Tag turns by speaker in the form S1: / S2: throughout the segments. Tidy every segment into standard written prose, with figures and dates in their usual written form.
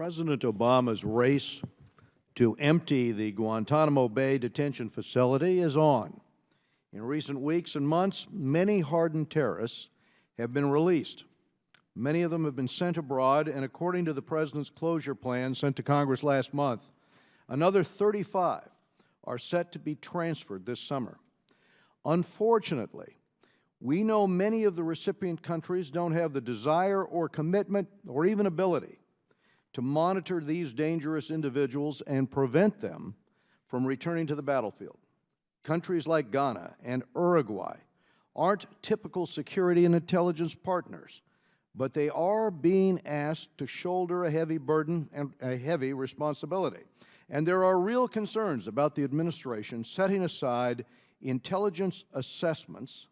S1: President Obama's race to empty the Guantanamo Bay detention facility is on. In recent weeks and months, many hardened terrorists have been released. Many of them have been sent abroad, and according to the President's closure plan sent to Congress last month, another 35 are set to be transferred this summer. Unfortunately, we know many of the recipient countries don't have the desire or commitment or even ability to monitor these dangerous individuals and prevent them from returning to the battlefield. Countries like Ghana and Uruguay aren't typical security and intelligence partners, but they are being asked to shoulder a heavy burden and a heavy responsibility. And there are real concerns about the administration setting aside intelligence assessments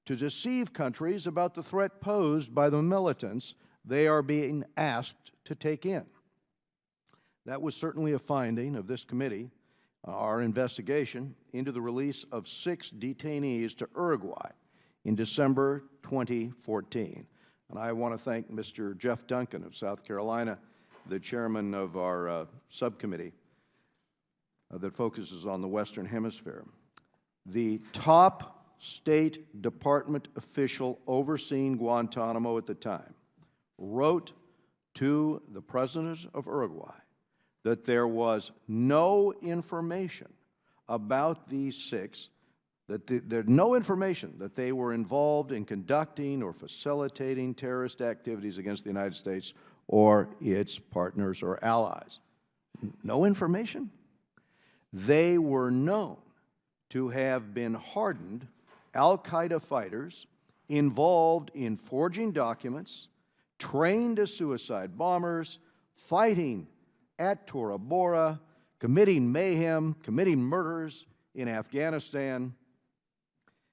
S1: to deceive countries about the threat posed by the militants they are being asked to take in. That was certainly a finding of this committee, our investigation into the release of 6 detainees to Uruguay in December 2014. And I want to thank Mr. Jeff Duncan of South Carolina, the chairman of our subcommittee that focuses on the Western Hemisphere. The top State Department official overseeing Guantanamo at the time wrote to the President of Uruguay that there was no information about these 6, there's no information that they were involved in conducting or facilitating terrorist activities against the United States or its partners or allies. No information? They were known to have been hardened Al-Qaeda fighters involved in forging documents, trained as suicide bombers, fighting at Tora Bora, committing mayhem, committing murders in Afghanistan.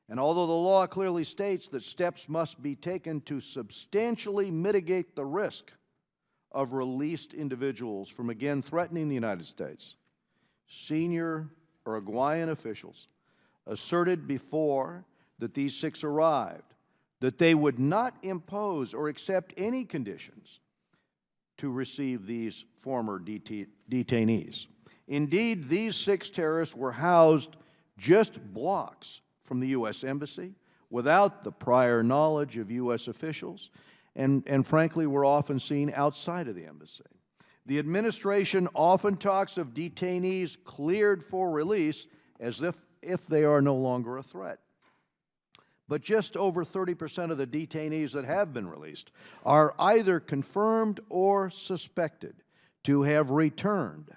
S1: And although the law clearly states that steps must be taken to substantially mitigate the risk of released individuals from again threatening the United States, senior Uruguayan officials asserted before that these 6 arrived that they would not impose or accept any conditions to receive these former detainees. Indeed, these 6 terrorists were housed just blocks from the U.S. Embassy without the prior knowledge of U.S. officials and frankly were often seen outside of the embassy. The administration often talks of detainees cleared for release as if they are no longer a threat. But just over 30% of the detainees that have been released are either confirmed or suspected to have returned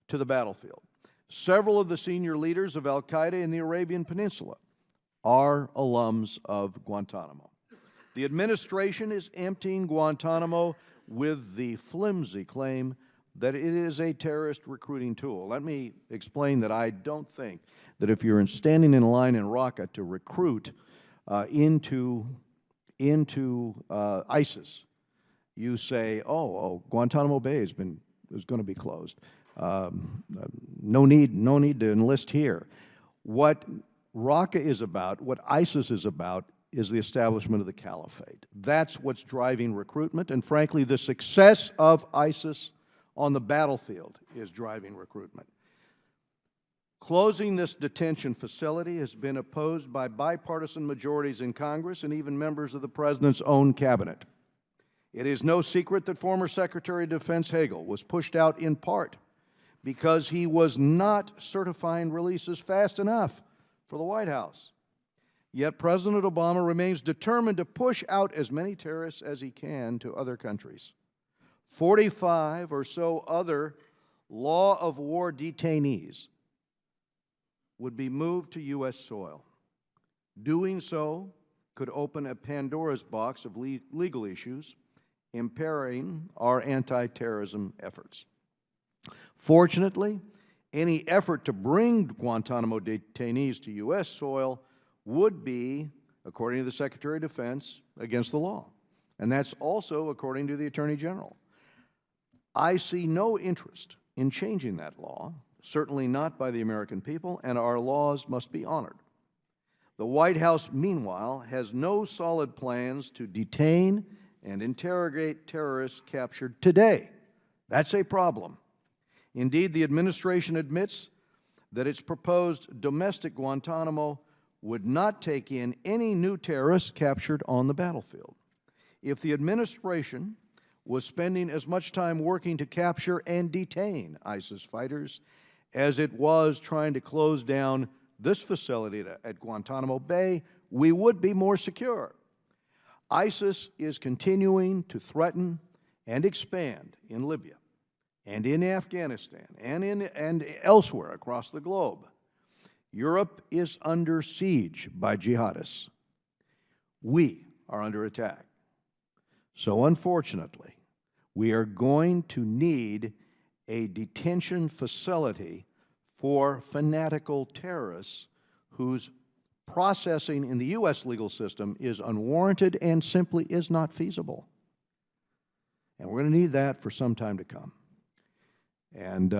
S1: to the battlefield. Several of the senior leaders of Al-Qaeda in the Arabian Peninsula are alums of Guantanamo. The administration is emptying Guantanamo with the flimsy claim that it is a terrorist recruiting tool. Let me explain that I don't think that if you're standing in line in Raqqa to recruit into ISIS, you say, Guantanamo Bay is going to be closed. No need to enlist here. What Raqqa is about, what ISIS is about, is the establishment of the caliphate. That's what's driving recruitment, and frankly, the success of ISIS on the battlefield is driving recruitment. Closing this detention facility has been opposed by bipartisan majorities in Congress and even members of the President's own cabinet. It is no secret that former Secretary of Defense Hagel was pushed out in part because he was not certifying releases fast enough for the White House. Yet President Obama remains determined to push out as many terrorists as he can to other countries. 45 or so other law of war detainees would be moved to U.S. soil. Doing so could open a Pandora's box of legal issues, impairing our anti-terrorism efforts. Fortunately, any effort to bring Guantanamo detainees to U.S. soil would be, according to the Secretary of Defense, against the law. And that's also according to the Attorney General. I see no interest in changing that law, certainly not by the American people, and our laws must be honored. The White House, meanwhile, has no solid plans to detain and interrogate terrorists captured today That's a problem. Indeed, the administration admits that its proposed domestic Guantanamo would not take in any new terrorists captured on the battlefield. If the administration was spending as much time working to capture and detain ISIS fighters as it was trying to close down this facility at Guantanamo Bay, we would be more secure. ISIS is continuing to threaten and expand in Libya and in Afghanistan and elsewhere across the globe. Europe is under siege by jihadists. We are under attack. So unfortunately, we are going to need a detention facility for fanatical terrorists whose processing in the U.S. legal system is unwarranted and simply is not feasible. And we're going to need that for some time to come. And